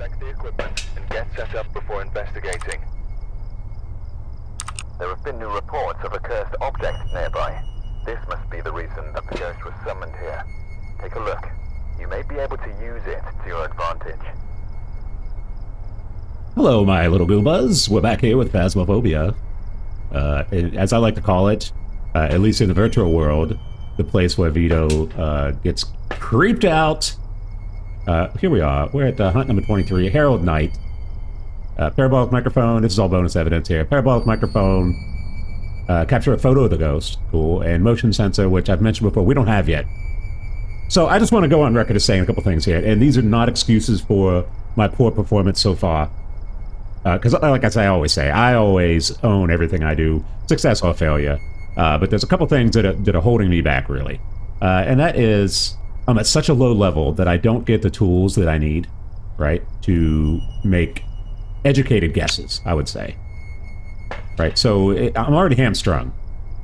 Check the equipment and get set up before investigating. There have been new reports of a cursed object nearby. This must be the reason that the ghost was summoned here. Take a look. You may be able to use it to your advantage. Hello, my little Goombas. We're back here with Phasmophobia. As I like to call it, at least in the virtual world, the place where Vito gets creeped out. Here we are. We're at hunt number 23, Herald Night. Parabolic microphone. This is all bonus evidence here. Parabolic microphone. Capture a photo of the ghost. Cool. And motion sensor, which I've mentioned before, we don't have yet. So I just want to go on record as saying a couple things here. And these are not excuses for my poor performance so far. Because like I always say, I always own everything I do, success or failure. But there's a couple things that are holding me back, really. And that is, I'm at such a low level that I don't get the tools that I need, right, to make educated guesses, I would say. Right, so I'm already hamstrung.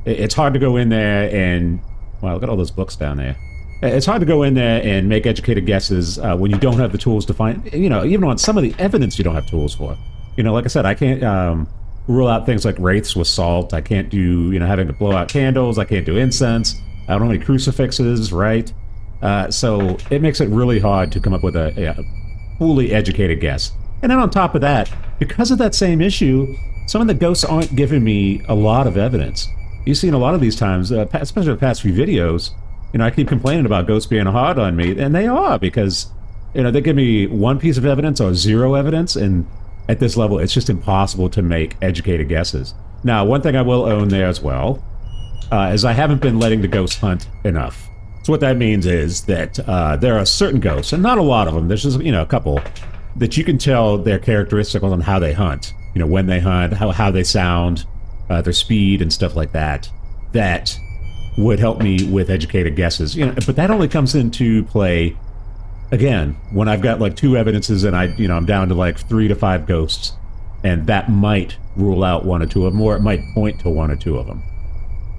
It's hard to go in there and... Wow, look at all those books down there. It's hard to go in there and make educated guesses when you don't have the tools to find... You know, even on some of the evidence you don't have tools for. You know, like I said, I can't rule out things like wraiths with salt. I can't do, you know, having to blow out candles. I can't do incense. I don't have any crucifixes, right? So it makes it really hard to come up with a fully educated guess. And then on top of that, because of that same issue, some of the ghosts aren't giving me a lot of evidence. You've seen a lot of these times, especially the past few videos, you know, I keep complaining about ghosts being hard on me, and they are, because, you know, they give me one piece of evidence or zero evidence, and at this level, it's just impossible to make educated guesses. Now, one thing I will own there as well, is I haven't been letting the ghosts hunt enough. So what that means is that there are certain ghosts, and not a lot of them, there's just, you know, a couple, that you can tell their characteristics on how they hunt. You know, when they hunt, how they sound, their speed and stuff like that. That would help me with educated guesses. You know, but that only comes into play, again, when I've got like 2 evidences and I'm down to like 3 to 5 ghosts, and that might rule out 1 or 2 of them, or it might point to 1 or 2 of them.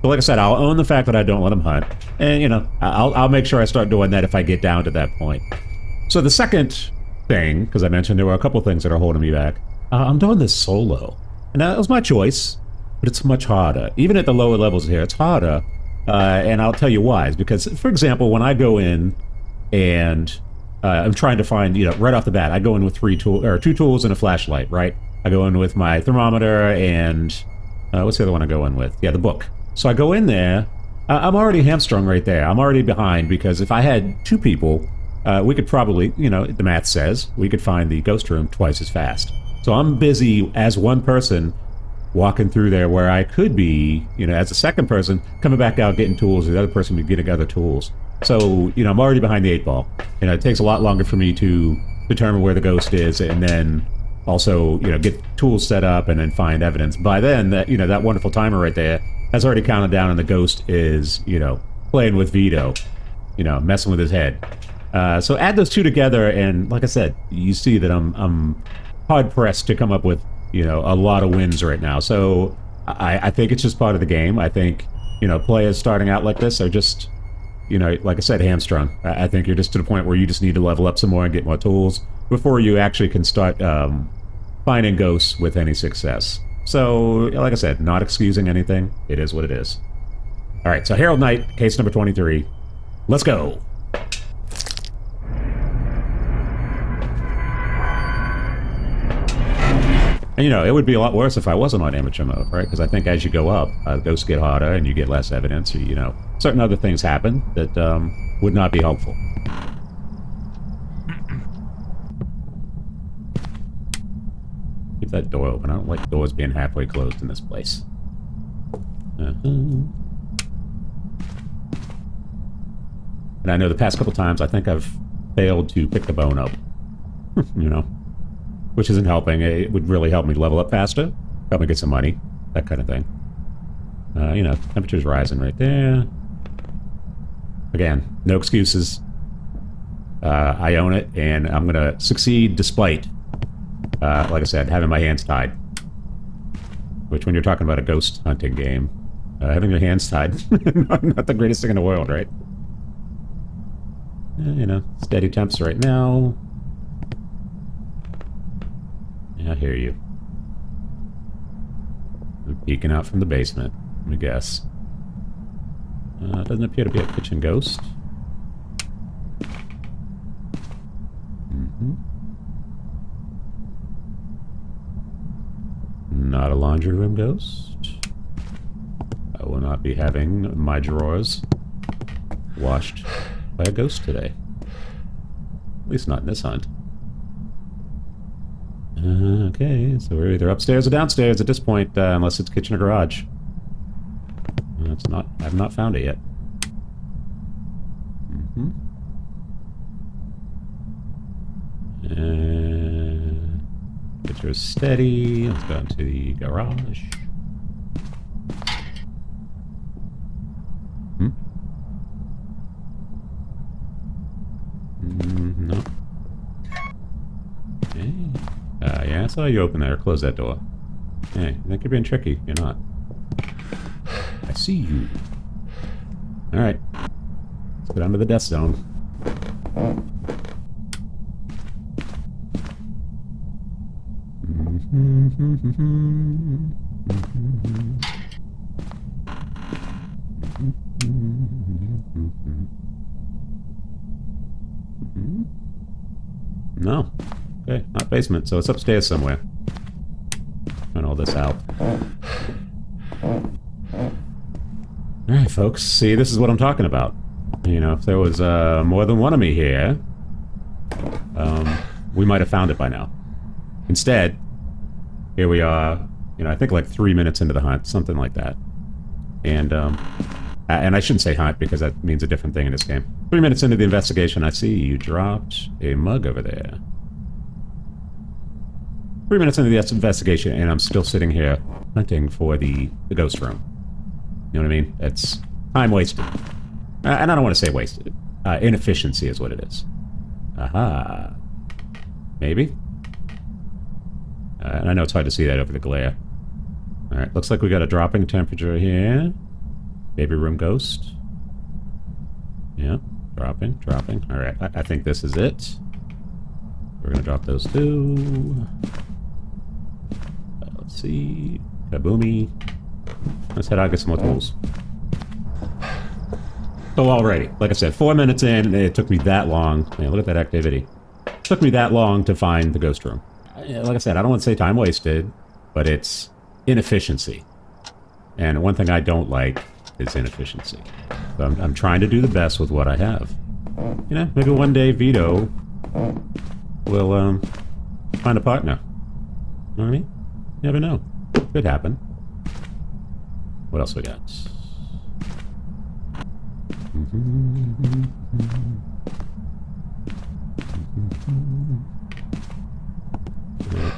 But like I said, I'll own the fact that I don't let them hunt, and, you know, I'll make sure I start doing that if I get down to that point. So the second thing, because I mentioned there were a couple things that are holding me back, I'm doing this solo. And that was my choice, but it's much harder. Even at the lower levels here, it's harder, and I'll tell you why. It's because, for example, when I go in and I'm trying to find, you know, right off the bat, I go in with 2 tools and a flashlight, right? I go in with my thermometer and, what's the other one I go in with? Yeah, the book. So I go in there, I'm already hamstrung right there. I'm already behind, because if I had 2 people, we could probably, you know, the math says, we could find the ghost room twice as fast. So I'm busy as one person walking through there, where I could be, you know, as a second person, coming back out getting tools, or the other person would be getting other tools. So, you know, I'm already behind the 8 ball. You know, it takes a lot longer for me to determine where the ghost is, and then also, you know, get tools set up and then find evidence. By then, that, you know, that wonderful timer right there has already counted down, and the ghost is, you know, playing with Vito, you know, messing with his head. So add those 2 together, and like I said, you see that I'm hard pressed to come up with, you know, a lot of wins right now. So I think it's just part of the game. I think, you know, players starting out like this are just, you know, like I said, hamstrung. I think you're just to the point where you just need to level up some more and get more tools before you actually can start finding ghosts with any success. So, like I said, not excusing anything. It is what it is. All right, so Herald Night, case number 23. Let's go. And, you know, it would be a lot worse if I wasn't on amateur mode, right? Because I think as you go up, ghosts get harder and you get less evidence, or, you know, certain other things happen that would not be helpful. Keep that door open. I don't like doors being halfway closed in this place. And I know the past couple times I think I've failed to pick the bone up. You know? Which isn't helping. It would really help me level up faster, help me get some money, that kind of thing. You know, temperature's rising right there. Again, no excuses. I own it, and I'm gonna succeed despite, like I said, having my hands tied. Which, when you're talking about a ghost hunting game, having your hands tied, not the greatest thing in the world, right? You know, steady temps right now. Yeah, I hear you. We're peeking out from the basement, let me guess. Doesn't appear to be a kitchen ghost. Not a laundry room ghost. I will not be having my drawers washed by a ghost today. At least not in this hunt. Okay, so we're either upstairs or downstairs at this point, unless it's kitchen or garage. It's not. I've not found it yet. Picture is steady. Let's go into the garage. No. Okay. Yeah, I saw you open there. Close that door. Hey, I think you're being tricky. You're not. I see you. Alright. Let's go down to the death zone. No. Okay, not basement, so it's upstairs somewhere. Find all this out. Alright, folks. See, this is what I'm talking about. You know, if there was more than one of me here, we might have found it by now. Instead, here we are, you know, I think like 3 minutes into the hunt, something like that. And I shouldn't say hunt because that means a different thing in this game. 3 minutes into the investigation, I see you dropped a mug over there. 3 minutes into the investigation, and I'm still sitting here hunting for the ghost room. You know what I mean? It's time wasted. And I don't want to say wasted. Inefficiency is what it is. Aha. Maybe? And I know it's hard to see that over the glare. Alright, looks like we got a dropping temperature here. Baby room ghost. Yeah, dropping. Alright, I think this is it. We're gonna drop those two. Let's see. Kaboomy. Let's head out and get some more tools. So already, like I said, 4 minutes in, it took me that long. Man, look at that activity. It took me that long to find the ghost room. Like I said, I don't want to say time wasted, but it's inefficiency. And one thing I don't like is inefficiency. So I'm trying to do the best with what I have. You know, maybe one day Vito will find a partner. You know what I mean? You never know. Could happen. What else we got?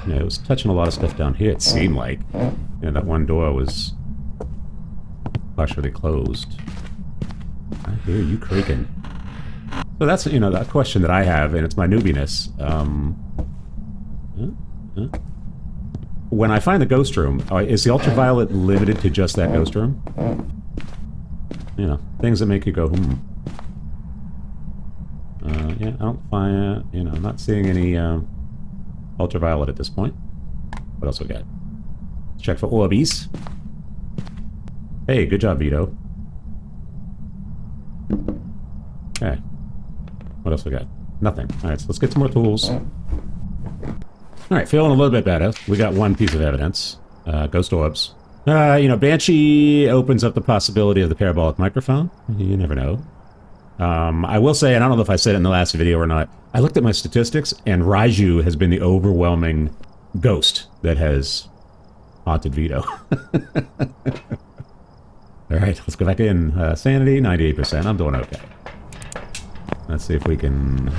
Yeah, it was touching a lot of stuff down here, it seemed like. Yeah, that one door was partially closed. I hear you creaking. So that's, you know, that question that I have, and it's my newbiness. When I find the ghost room, is the ultraviolet limited to just that ghost room? You know, things that make you go, yeah, I don't find, you know, I'm not seeing any ultraviolet at this point. What else we got? Let's check for orbies. Hey, good job, Vito. Okay. What else we got? Nothing. Alright, so let's get some more tools. Alright, feeling a little bit better. We got one piece of evidence. Ghost orbs. You know, Banshee opens up the possibility of the parabolic microphone. You never know. I will say, and I don't know if I said it in the last video or not, I looked at my statistics, and Raiju has been the overwhelming ghost that has haunted Vito. Alright, let's go back in. Sanity, 98%. I'm doing okay. Let's see if we can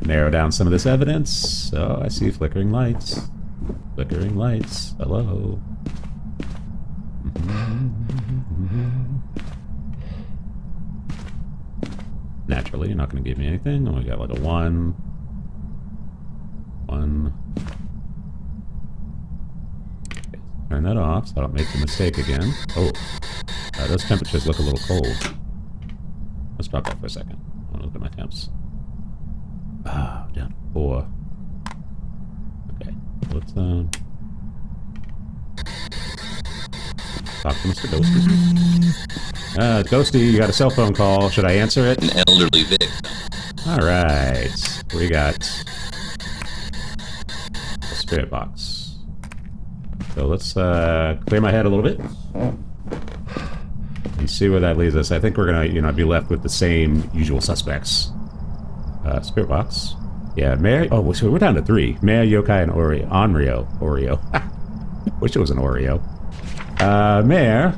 narrow down some of this evidence. Oh, I see flickering lights. Flickering lights. Hello. Naturally, you're not going to give me anything. Oh, we got like a 1. 1. Okay, turn that off so I don't make the mistake again. Oh, those temperatures look a little cold. Let's drop that for a second. I want to look at my temps. Ah, down to 4. Okay. talk to Mr. Ghosty. Ghosty, you got a cell phone call. Should I answer it? An elderly victim. Alright. We got a spirit box. So let's clear my head a little bit. And see where that leads us. I think we're gonna, be left with the same usual suspects. Spirit box. Yeah, Mayor. Oh, so we're down to 3. Mayor, Yokai, and Onryo. Oreo. Wish it was an Oreo. Mayor.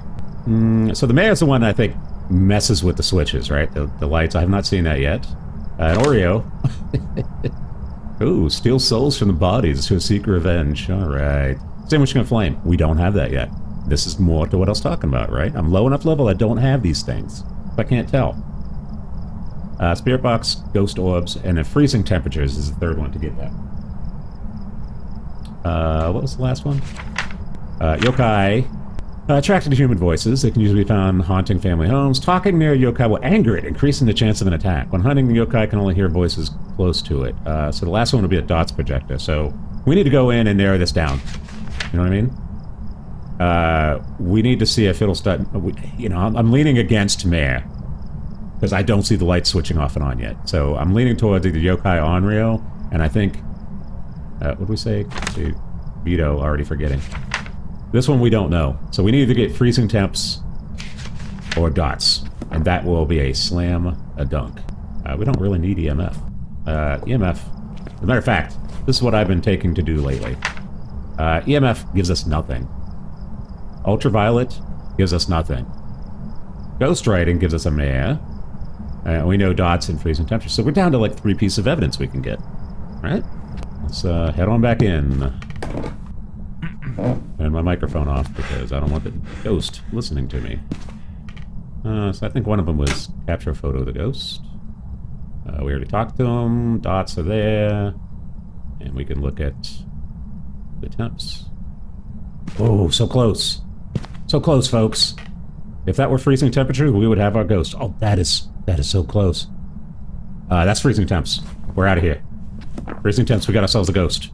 So the mayor's the one I think messes with the switches, right? The lights. I have not seen that yet. And Oreo. Ooh, steal souls from the bodies to seek revenge. All right. Extinguishing a flame. We don't have that yet. This is more to what I was talking about, right? I'm low enough level I don't have these things. I can't tell. Spirit box, ghost orbs, and then freezing temperatures is the third one to get that. What was the last one? Yokai. Attracted to human voices. They can usually be found haunting family homes. Talking near yokai will anger it, increasing the chance of an attack. When hunting, the yokai can only hear voices close to it. So the last one will be a dots projector. So we need to go in and narrow this down. You know what I mean? We need to see if it'll start... I'm leaning against Mare. Because I don't see the lights switching off and on yet. So I'm leaning towards either Yokai or Onryo. And I think... what did we say? See, Veedo, already forgetting. This one we don't know. So we need to get freezing temps or dots. And that will be a slam a dunk. We don't really need EMF. EMF... As a matter of fact, this is what I've been taking to do lately. EMF gives us nothing. Ultraviolet gives us nothing. Ghost writing gives us a mare. We know dots and freezing temperature. So we're down to like 3 pieces of evidence we can get. Right? Let's head on back in. Turn my microphone off because I don't want the ghost listening to me. So I think one of them was capture a photo of the ghost. We already talked to him. Dots are there. And we can look at the temps. Oh, so close. So close, folks. If that were freezing temperatures, we would have our ghost. Oh, that is so close. That's freezing temps. We're out of here. Freezing temps, we got ourselves a ghost.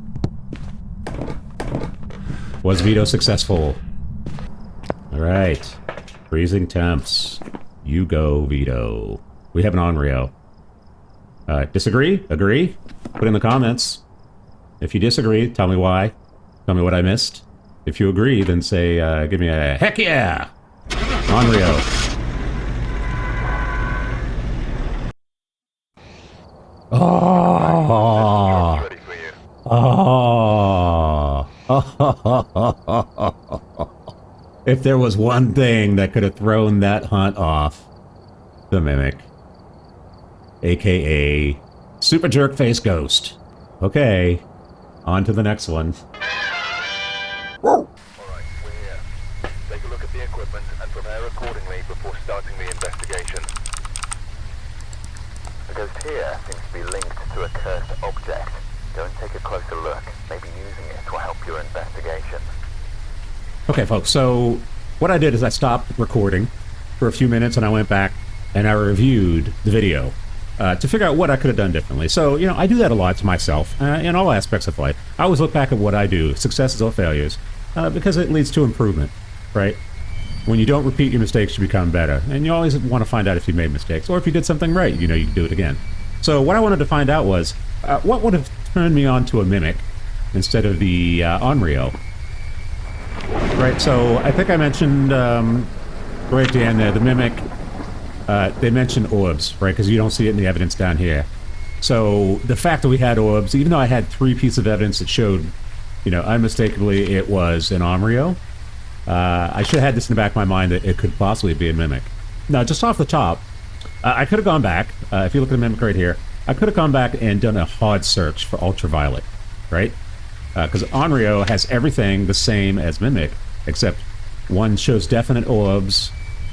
Was Veedo successful? Alright. Freezing temps. You go, Veedo. We have an Onryo. Disagree? Agree? Put in the comments. If you disagree, tell me why. Tell me what I missed. If you agree, then say, give me a heck yeah! Onryo. Oh! Ready for you. Oh! If there was one thing that could have thrown that hunt off, the Mimic. AKA Super Jerk Face Ghost. Okay, on to the next one. Alright, we're here. Take a look at the equipment and prepare accordingly before starting the investigation. The ghost here seems to be linked to a cursed object. Go and take a closer look. Maybe using it will help your investigation. Okay, folks, so what I did is I stopped recording for a few minutes and I went back and I reviewed the video to figure out what I could have done differently. So, I do that a lot to myself in all aspects of life. I always look back at what I do, successes or failures, because it leads to improvement, right? When you don't repeat your mistakes, you become better. And you always want to find out if you made mistakes or if you did something right, you can do it again. So what I wanted to find out was, what would have turned me on to a Mimic instead of the Onryo? Right, so I think I mentioned right at the end there, the Mimic, they mentioned orbs, right? Because you don't see it in the evidence down here. So the fact that we had orbs, even though I had 3 pieces of evidence that showed, unmistakably it was an Onryo, I should have had this in the back of my mind that it could possibly be a Mimic. Now, just off the top, I could have gone back, if you look at the Mimic right here, I could have gone back and done a hard search for ultraviolet, right? Because Onryo has everything the same as Mimic, except one shows definite orbs,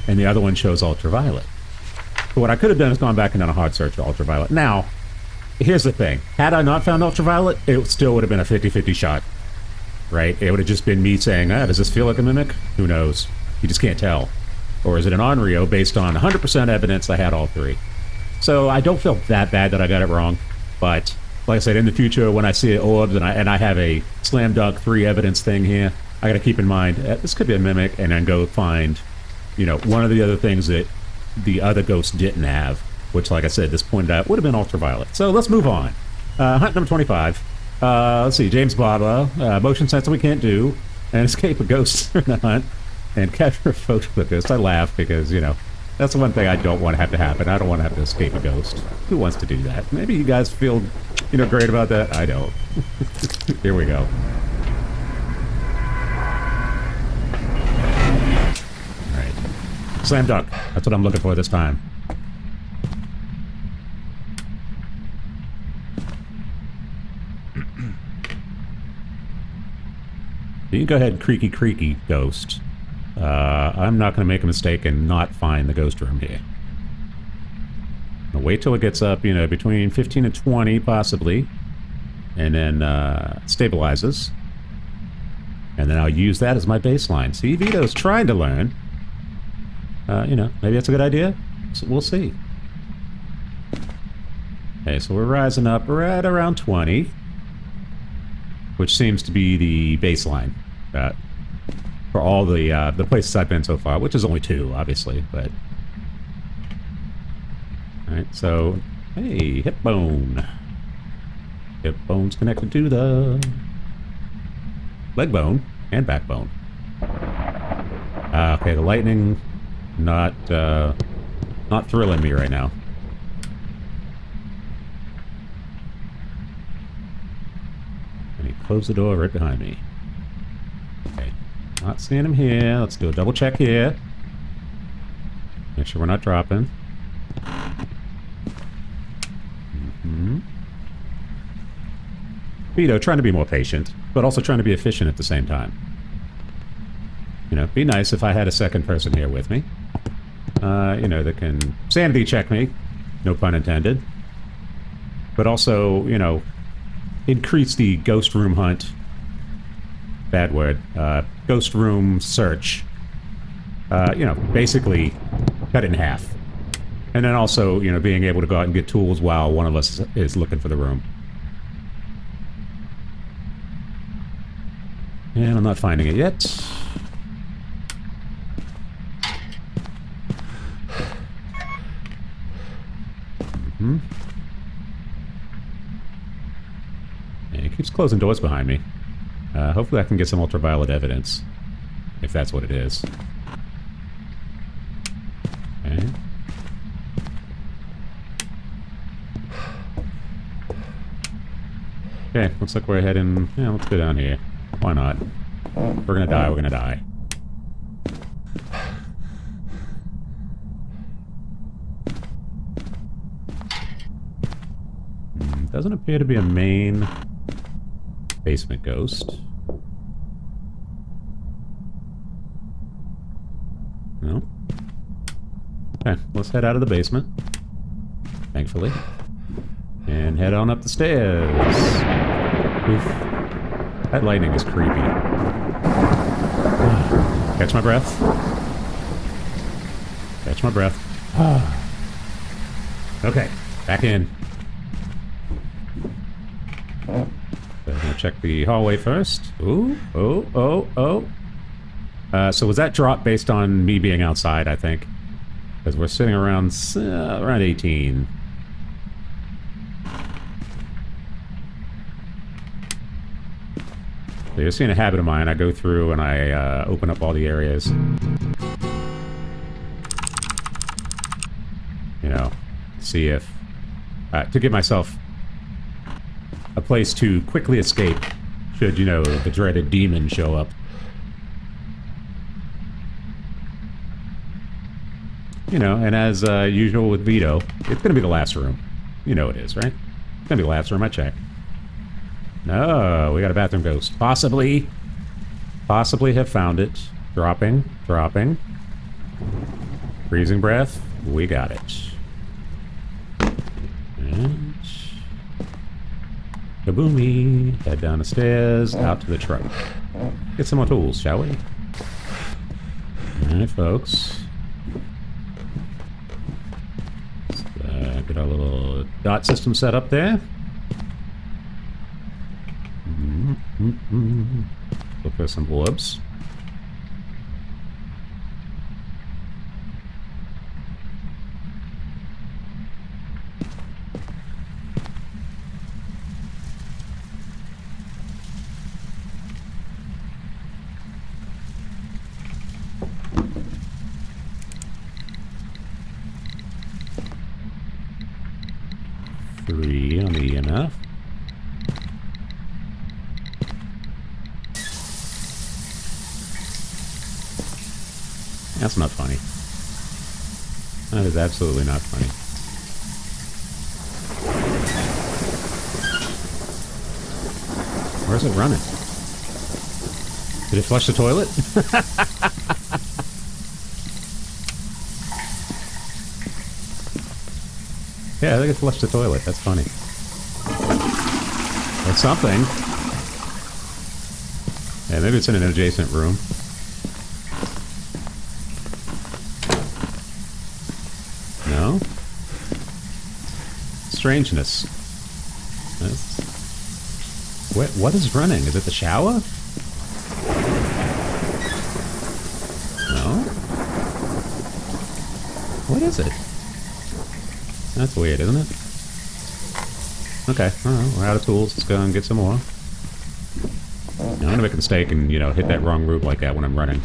and the other one shows ultraviolet. So what I could have done is gone back and done a hard search for ultraviolet. Now, here's the thing. Had I not found ultraviolet, it still would have been a 50-50 shot, right? It would have just been me saying, does this feel like a Mimic? Who knows? You just can't tell. Or is it an Onryo based on 100% evidence I had all 3? So I don't feel that bad that I got it wrong, but like I said, in the future when I see orbs and I have a slam dunk 3 evidence thing here, I got to keep in mind this could be a mimic, and then go find, you know, one of the other things that the other ghost didn't have, which, like I said, this pointed out would have been ultraviolet. So let's move on. Hunt number 25. Let's see, James Barber, motion sensor we can't do, and escape a ghost in the hunt, and capture a photo of a ghost. I laugh because, you know, that's the one thing I don't want to have to happen. I don't want to have to escape a ghost. Who wants to do that? Maybe you guys feel, you know, great about that. I don't. Here we go. All right. Slam dunk. That's what I'm looking for this time. You can go ahead, creaky, ghost. I'm not going to make a mistake and not find the ghost room here. I'll wait till it gets up, you know, between 15 and 20, possibly. And then stabilizes. And then I'll use that as my baseline. See, Vito's trying to learn. You know, maybe that's a good idea. So we'll see. Okay, so we're rising up right around 20. Which seems to be the baseline. For all the places I've been so far, which is only 2, obviously, but... Alright, so... Hey, hip bone. Hip bone's connected to the... leg bone and backbone. Okay, the lightning not thrilling me right now. And he closed the door right behind me. Okay. Not seeing him here. Let's do a double check here. Make sure we're not dropping. Vito, trying to be more patient, but also trying to be efficient at the same time. You know, be nice if I had a second person here with me. You know, that can sanity check me. No pun intended. But also, you know, increase the ghost room hunt. Bad word. Ghost room search. You know, basically cut it in half. And then also, you know, being able to go out and get tools while one of us is looking for the room. And I'm not finding it yet. And it keeps closing doors behind me. Hopefully I can get some ultraviolet evidence. If that's what it is. Okay. Okay, looks like we're heading... Yeah, let's go down here. Why not? We're gonna die, we're gonna die. Doesn't appear to be a main basement ghost. No. Okay, let's head out of the basement. Thankfully. And head on up the stairs. Oof. That lightning is creepy. Catch my breath. Catch my breath. Okay, back in. So I'm gonna check the hallway first. Ooh, oh. So was that drop based on me being outside, I think? Because we're sitting around 18. So you're seeing a habit of mine. I go through and I open up all the areas. You know, see if... to give myself a place to quickly escape should, you know, the dreaded demon show up. You know, and as usual with Vito, it's gonna be the last room. You know it is, right? It's gonna be the last room I check. No, we got a bathroom ghost. Possibly have found it. Dropping. Freezing breath. We got it. And... kaboomy. Head down the stairs, out to the truck. Get some more tools, shall we? Alright, folks. Let's get our little dot system set up there. Look for some orbs. Three on the EMF. That's not funny. That is absolutely not funny. Where's it running? Did it flush the toilet? Yeah, I think it flushed the toilet. That's funny. That's something. Yeah, maybe it's in an adjacent room. No? Strangeness. What is running? Is it the shower? No? What is it? That's weird, isn't it? Okay, alright, we're out of tools. Let's go and get some more. I'm gonna make a mistake and, you know, hit that wrong route like that when I'm running.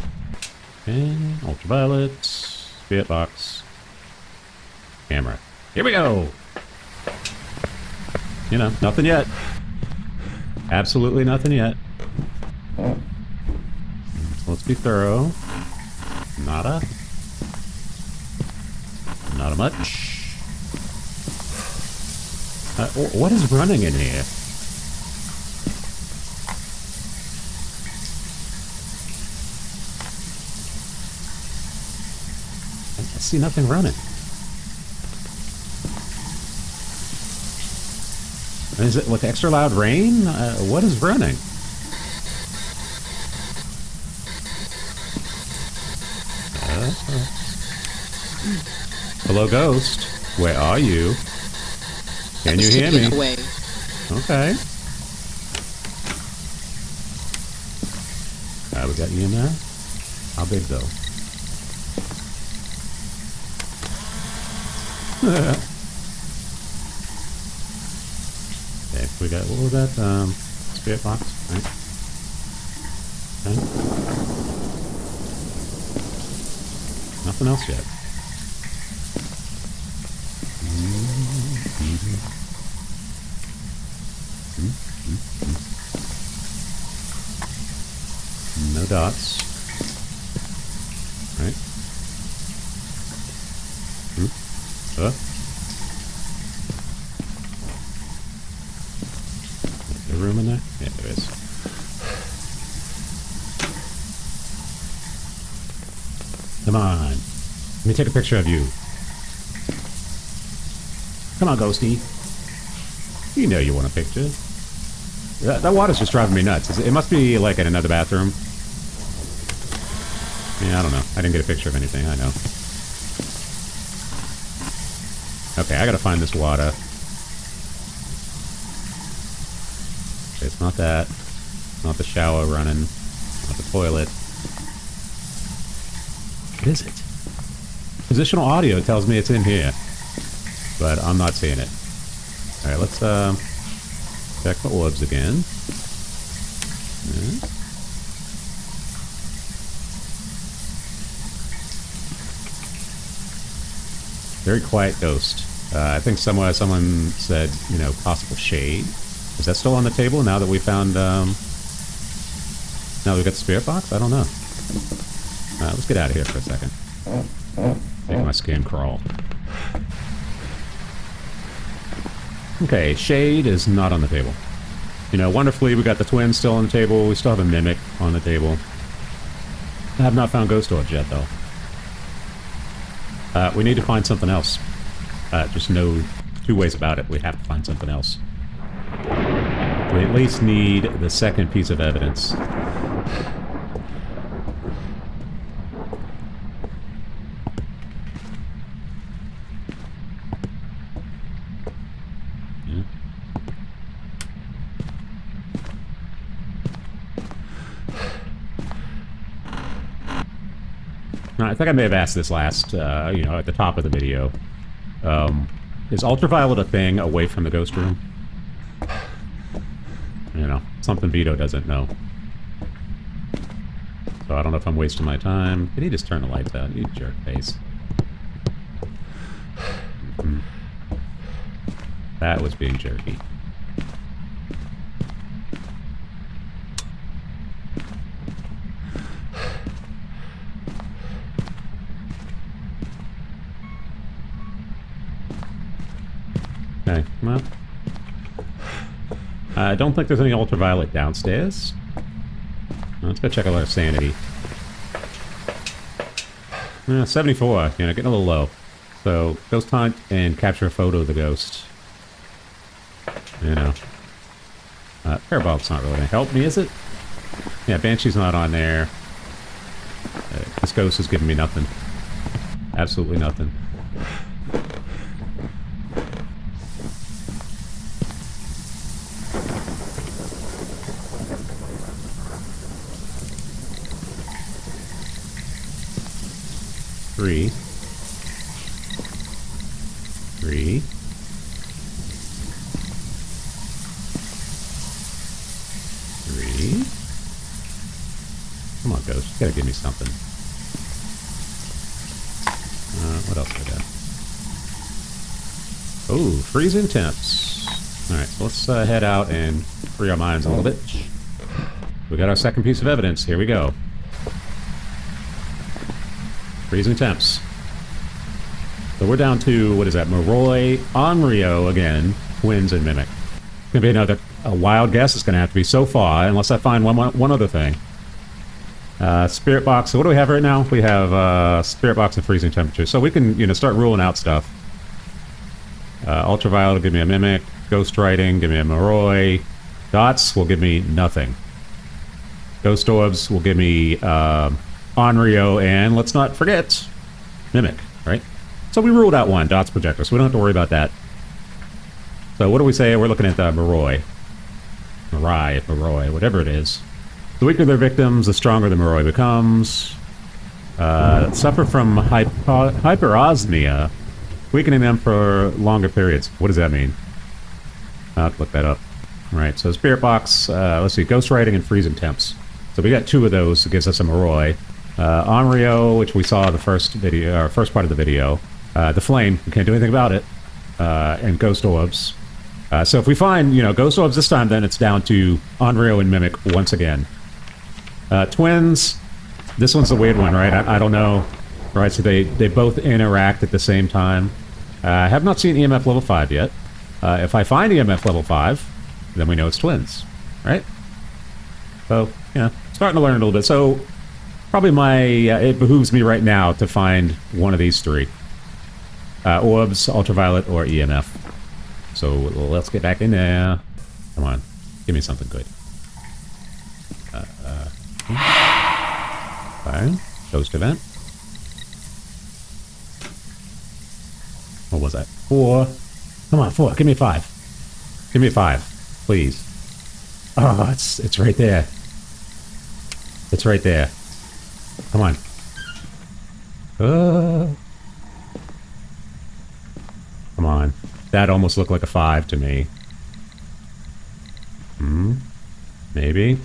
Okay, ultraviolet, spirit box, camera. Here we go! You know, nothing yet. Absolutely nothing yet. So let's be thorough. Nada. Not a much. What is running in here? I see nothing running. Is it with extra loud rain? What is running? Hello, ghost. Where are you? Can you hear me? Away. Okay. We got you in there. How big though? Okay, we got, what was that? Spirit box, right? Okay. Nothing else yet. No dots. Right. Is there room in there? Yeah, there is. Come on. Let me take a picture of you. Come on, Ghosty. You know you want a picture. That water's just driving me nuts. It must be like in another bathroom. Yeah, I don't know. I didn't get a picture of anything, I know. Okay, I gotta find this water. Okay, it's not that. It's not the shower running. Not the toilet. What is it? Positional audio tells me it's in here. But I'm not seeing it. Alright, let's check the orbs again. Yeah. Very quiet ghost. I think somewhere someone said, you know, possible shade. Is that still on the table now that we found, now that we got the spirit box? I don't know. Let's get out of here for a second. Make my skin crawl. Okay, shade is not on the table. You know, wonderfully, we got the twins still on the table. We still have a mimic on the table. I have not found ghost orbs yet, though. We need to find something else. Just no two ways about it. We have to find something else. We at least need the second piece of evidence. I think I may have asked this last, you know, at the top of the video. Is ultraviolet a thing away from the ghost room? You know, something Vito doesn't know. So I don't know if I'm wasting my time. Did he just turn the lights out? You jerk face. That was being jerky. Okay, well. I don't think there's any ultraviolet downstairs. Let's go check out our sanity. 74, you know, getting a little low. So, ghost hunt and capture a photo of the ghost. You know. Parabol's not really going to help me, is it? Yeah, Banshee's not on there. This ghost is giving me nothing. Absolutely nothing. Three. Come on, ghost. You gotta give me something. What else I got? Oh, freezing temps. Alright, so let's head out and free our minds a little bit. We got our second piece of evidence. Here we go. Freezing temps. So we're down to, what is that, Moroi, Onryo again, Twins, and Mimic. It's going to be another wild guess. It's going to have to be so far, unless I find one other thing. Spirit box. So what do we have right now? We have spirit box and freezing temperature. So we can, you know, start ruling out stuff. Ultraviolet will give me a Mimic. Ghost writing, give me a Moroi. Dots will give me nothing. Ghost orbs will give me Onryo, and let's not forget Mimic, right? So we ruled out one, Dots projector, so we don't have to worry about that. So what do we say? We're looking at Moroi, whatever it is. The weaker their victims, the stronger the Moroi becomes. Suffer from hyperosmia, weakening them for longer periods. What does that mean? I'll have to look that up. All right, so spirit box, let's see, ghost writing and freezing temps. So we got two of those that gives us a Moroi. Onryo, which we saw the first video, or first part of the video. The flame, we can't do anything about it. And ghost orbs. So if we find, you know, ghost orbs this time, then it's down to Onryo and Mimic once again. Twins, this one's a weird one, right? I don't know. Right, so they both interact at the same time. I have not seen EMF level 5 yet. If I find EMF level 5, then we know it's twins, right? So, yeah, starting to learn a little bit. So, probably it behooves me right now to find one of these three. Orbs, ultraviolet, or EMF. So, let's get back in there. Come on, give me something good. Fire, ghost event. What was that? 4. Come on, 4. Give me 5. Give me 5, please. Oh, it's right there. It's right there. Come on. Come on. That almost looked like a 5 to me. Maybe.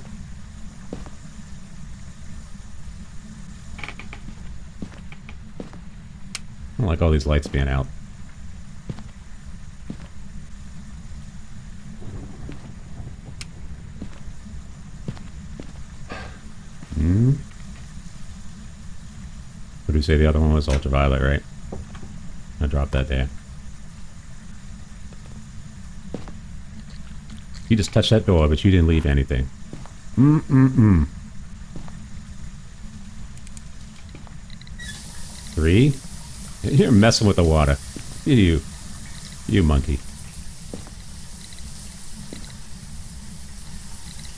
I don't like all these lights being out. What do you say the other one was? Ultraviolet, right? I dropped that there. You just touched that door, but you didn't leave anything. Three? You're messing with the water. You monkey.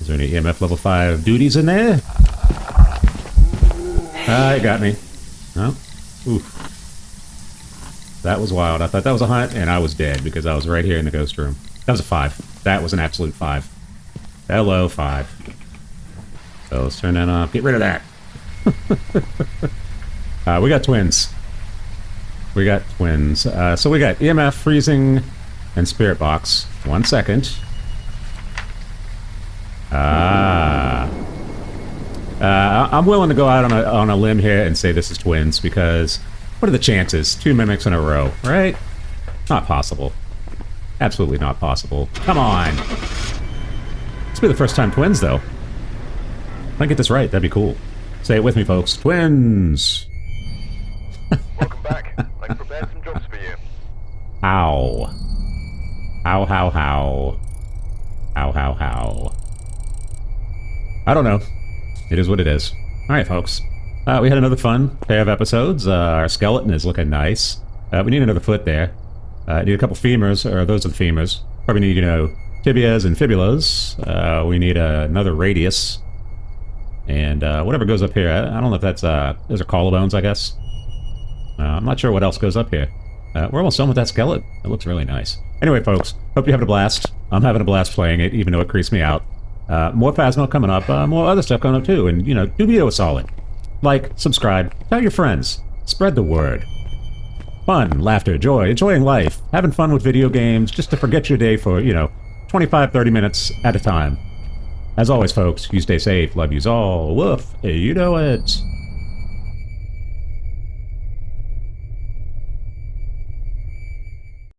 Is there any EMF level 5 duties in there? It got me. No? Oof. That was wild. I thought that was a hunt, and I was dead because I was right here in the ghost room. That was a 5. That was an absolute 5. Hello, 5. So let's turn that off. Get rid of that. We got twins. We got twins. So we got EMF, freezing, and spirit box. 1 second. I'm willing to go out on a limb here and say this is twins because what are the chances? 2 mimics in a row, right? Not possible. Absolutely not possible. Come on. This will be the first time twins, though. If I get this right, that'd be cool. Say it with me, folks. Twins! Welcome back. I've prepared some jobs for you. How? How? How? I don't know. It is what it is. Alright, folks. We had another fun pair of episodes. Our skeleton is looking nice. We need another foot there. Need a couple femurs, or those are the femurs. Probably need, you know, tibias and fibulas. We need another radius. And whatever goes up here, I don't know if that's, those are collarbones, I guess. I'm not sure what else goes up here. We're almost done with that skeleton. It looks really nice. Anyway, folks, hope you're having a blast. I'm having a blast playing it, even though it creeps me out. More Phasmo coming up, more other stuff coming up too, and, you know, do Veedo a solid. Like, subscribe, tell your friends, spread the word. Fun, laughter, joy, enjoying life, having fun with video games, just to forget your day for, you know, 25, 30 minutes at a time. As always, folks, you stay safe, love yous all, woof, you know it.